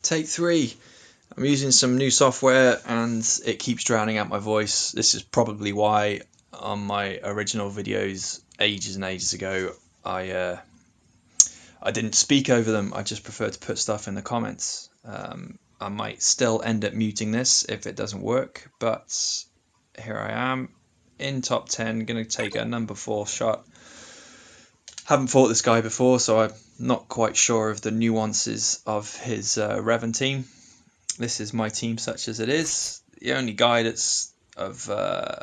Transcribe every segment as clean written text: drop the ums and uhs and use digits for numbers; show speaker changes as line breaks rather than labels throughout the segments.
Take 3. I'm using some new software and it keeps drowning out my voice. This is probably why on my original videos ages and ages ago I didn't speak over them. I just prefer to put stuff in the comments. I might still end up muting this if it doesn't work, but here I am in top 10, going to take a number 4 shot. Haven't fought this guy before, so I'm not quite sure of the nuances of his Revan team. This is my team such as it is. The only guy that's of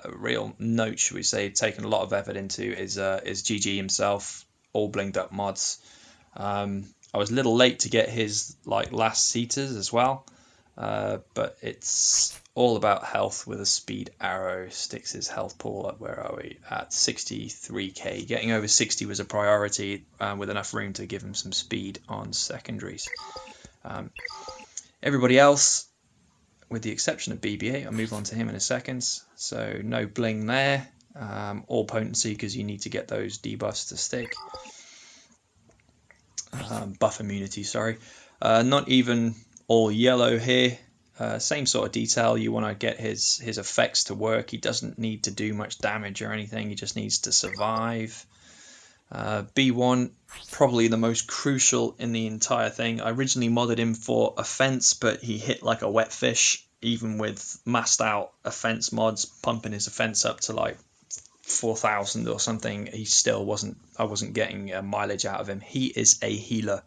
real note, should we say, taken a lot of effort into is GG himself, all blinged up mods. I was a little late to get his last seaters as well, but it's all about health with a speed arrow. Sticks his health pool up. Where are we? At 63k. Getting over 60 was a priority with enough room to give him some speed on secondaries. Everybody else, with the exception of BB-8, I'll move on to him in a second. So no bling there. All potency because you need to get those debuffs to stick. Buff immunity, sorry. Not even all yellow here. Same sort of detail. You want to get his effects to work. He doesn't need to do much damage or anything. He just needs to survive. B1, probably the most crucial in the entire thing. I originally modded him for offense, but he hit like a wet fish. Even with maxed out offense mods, pumping his offense up to 4,000 or something, he still wasn't. I wasn't getting mileage out of him. He is a healer.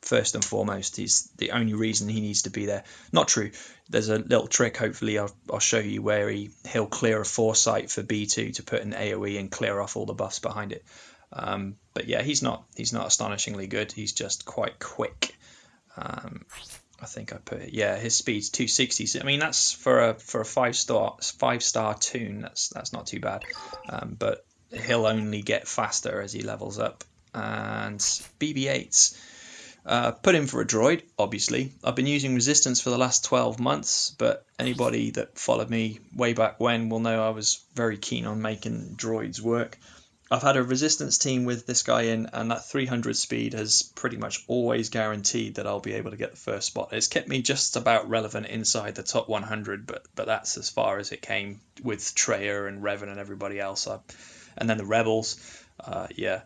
First and foremost, he's the only reason he needs to be there. Not true. There's a little trick, hopefully I'll show you, where he'll clear a foresight for B2 to put an AoE and clear off all the buffs behind it. But yeah, he's not astonishingly good. He's just quite quick. I think I put it. Yeah, his speed's 260. I mean, that's for a 5-star toon. That's not too bad. But he'll only get faster as he levels up. And BB-8s. Put him for a droid, obviously. I've been using resistance for the last 12 months, but anybody that followed me way back when will know I was very keen on making droids work. I've had a resistance team with this guy in, and that 300 speed has pretty much always guaranteed that I'll be able to get the first spot. It's kept me just about relevant inside the top 100, but that's as far as it came with Treya and Revan and everybody else. And then the rebels, yeah.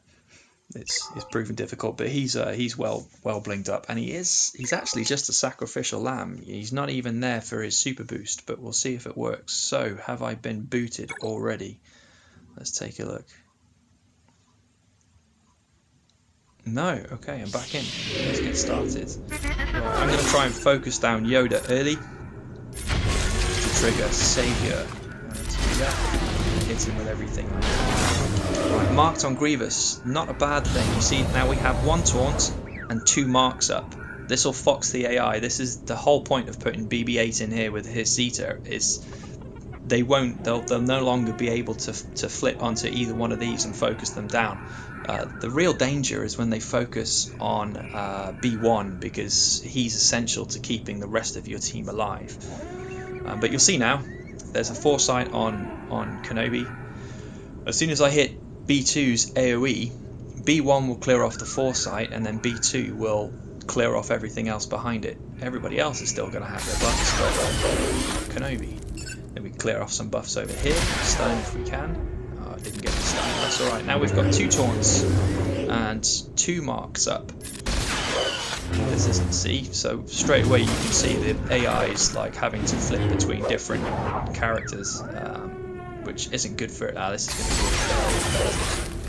It's proven difficult, but he's well blinged up, and he's actually just a sacrificial lamb. He's not even there for his super boost, but we'll see if it works. So, have I been booted already? Let's take a look. No, okay, I'm back in. Let's get started. Right, I'm going to try and focus down Yoda early to trigger Savior. Hit him with everything I can. Right, marked on Grievous, not a bad thing. You see, now we have 1 taunt and 2 marks up. This will fox the AI. This is the whole point of putting BB-8 in here with his Zeta, is they'll no longer be able to flip onto either one of these and focus them down. The real danger is when they focus on B1, because he's essential to keeping the rest of your team alive. But you'll see now, there's a foresight on Kenobi. As soon as I hit B2's AoE, B1 will clear off the foresight, and then B2 will clear off everything else behind it. Everybody else is still going to have their buffs, but Kenobi. Then we clear off some buffs over here, stun if we can. Oh, I didn't get the stun, that's alright. Now we've got 2 taunts and 2 marks up. Consistency, so straight away you can see the AI is having to flip between different characters, which isn't good for it. This is going to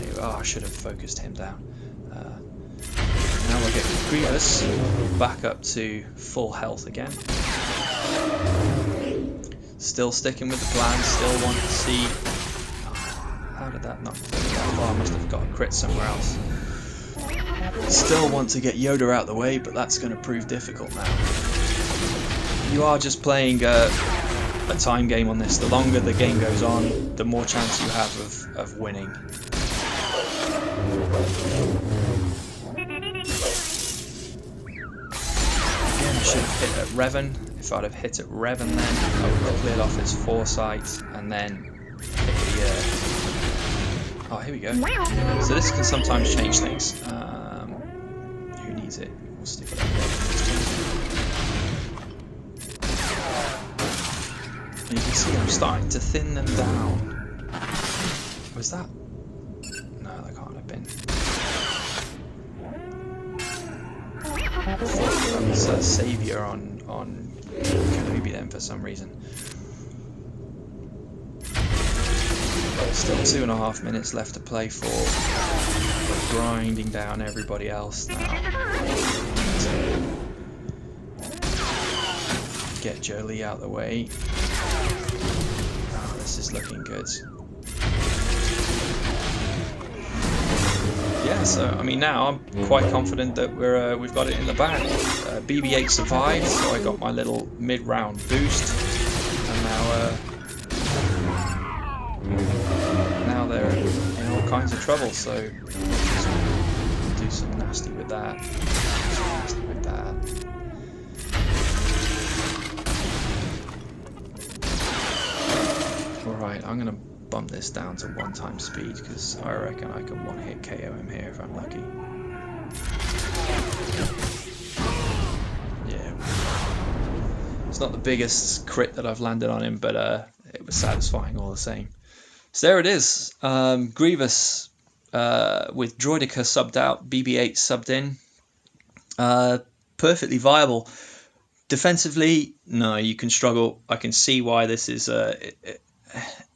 be good. Oh, I should have focused him down. Now we'll get Grievous back up to full health again. Still sticking with the plan, still want to see... Oh, how did that not go that far? I must have got a crit somewhere else. Still want to get Yoda out the way, but that's going to prove difficult now. You are just playing a time game on this. The longer the game goes on, the more chance you have of winning. Again, I should have hit at Revan. If I'd have hit at Revan then, I would have cleared off his foresight and then hit the... Oh, here we go. So this can sometimes change things. Who needs it? We'll stick it up there. And you can see I'm starting to thin them down. Was that? No, that can't have been. I thought that was a saviour on Kenobi then for some reason. But still 2.5 minutes left to play for. We're grinding down everybody else now. Get Jolie out of the way. Oh, this is looking good. Yeah, so I mean now I'm quite confident that we've got it in the bag. BB-8 survived, so I got my little mid-round boost, and now they're in all kinds of trouble. So do some nasty with that. Nasty with that. All right, I'm gonna bump this down to 1x speed because I reckon I can one-hit KO him here if I'm lucky. Yeah, it's not the biggest crit that I've landed on him, but it was satisfying all the same. So there it is. Grievous with Droidica subbed out, BB-8 subbed in. Perfectly viable. Defensively, no, you can struggle. I can see why this is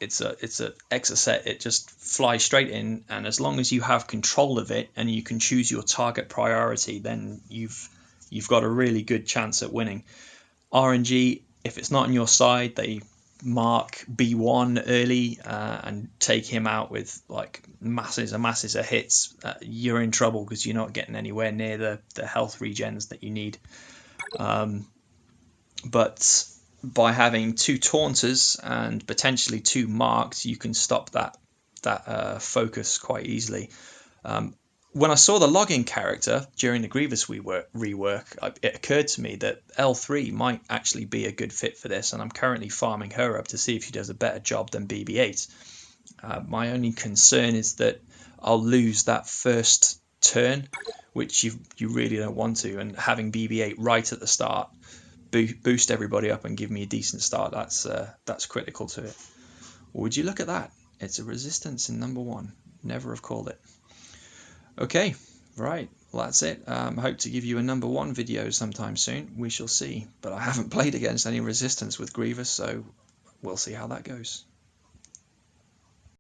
it's a exocet. It just flies straight in, and as long as you have control of it and you can choose your target priority, then you've got a really good chance at winning. RNG, if it's not on your side, they mark B1 early and take him out with like masses and masses of hits. You're in trouble because you're not getting anywhere near the health regens that you need. But by having 2 taunters and potentially 2 marks, you can stop that focus quite easily. When I saw the login character during the Grievous rework, it occurred to me that L3 might actually be a good fit for this, and I'm currently farming her up to see if she does a better job than BB-8. My only concern is that I'll lose that first turn, which you really don't want to, and having BB-8 right at the start boost everybody up and give me a decent start, that's critical to it. Would you look at that? It's a resistance in number 1. Never have called it. Okay, right, well that's it. Hope to give you a number 1 video sometime soon. We shall see, but I haven't played against any resistance with Grievous, so we'll see how that goes.